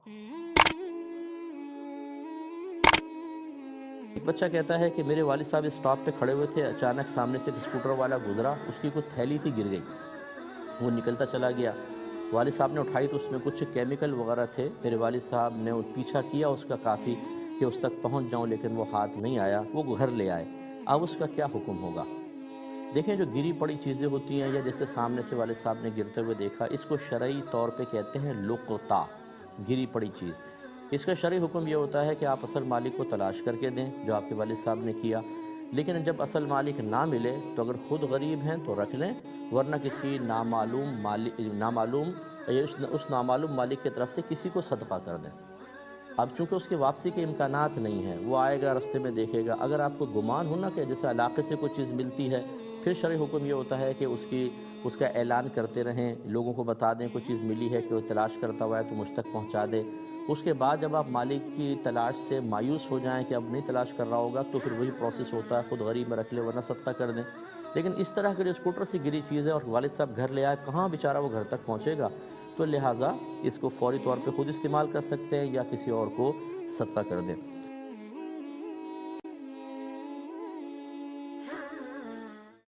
ایک بچہ کہتا ہے کہ میرے والد صاحب اس اسٹاپ پہ کھڑے ہوئے تھے، اچانک سامنے سے ایک اسکوٹر والا گزرا، اس کی کوئی تھیلی تھی گر گئی، وہ نکلتا چلا گیا، والد صاحب نے اٹھائی تو اس میں کچھ کیمیکل وغیرہ تھے، میرے والد صاحب نے پیچھا کیا اس کا کافی کہ اس تک پہنچ جاؤں، لیکن وہ ہاتھ نہیں آیا، وہ گھر لے آئے۔ اب اس کا کیا حکم ہوگا؟ دیکھیں جو گری پڑی چیزیں ہوتی ہیں، یا جیسے سامنے سے والد صاحب نے گرتے ہوئے دیکھا، اس کو شرعی طور پہ کہتے ہیں لقطہ، گری پڑی چیز۔ اس کا شرعی حکم یہ ہوتا ہے کہ آپ اصل مالک کو تلاش کر کے دیں، جو آپ کے والد صاحب نے کیا، لیکن جب اصل مالک نہ ملے تو اگر خود غریب ہیں تو رکھ لیں، ورنہ کسی نامعلوم مالک کی طرف سے کسی کو صدقہ کر دیں۔ اب چونکہ اس کی واپسی کے امکانات نہیں ہیں، وہ آئے گا رستے میں دیکھے گا، اگر آپ کو گمان ہو نا کہ جیسے علاقے سے کوئی چیز ملتی ہے، پھر شرعی حکم یہ ہوتا ہے کہ اس کا اعلان کرتے رہیں، لوگوں کو بتا دیں کوئی چیز ملی ہے کہ وہ تلاش کرتا ہوا ہے تو مجھ تک پہنچا دے۔ اس کے بعد جب آپ مالک کی تلاش سے مایوس ہو جائیں کہ اب نہیں تلاش کر رہا ہوگا، تو پھر وہی پروسیس ہوتا ہے، خود غریب میں رکھ لے ورنہ صدقہ کر دیں۔ لیکن اس طرح کے جو اسکوٹر سے گری چیز ہے اور والد صاحب گھر لے آئے، کہاں بیچارہ وہ گھر تک پہنچے گا؟ تو لہٰذا اس کو فوری طور پہ خود استعمال کر سکتے ہیں یا کسی اور کو صدقہ کر دیں۔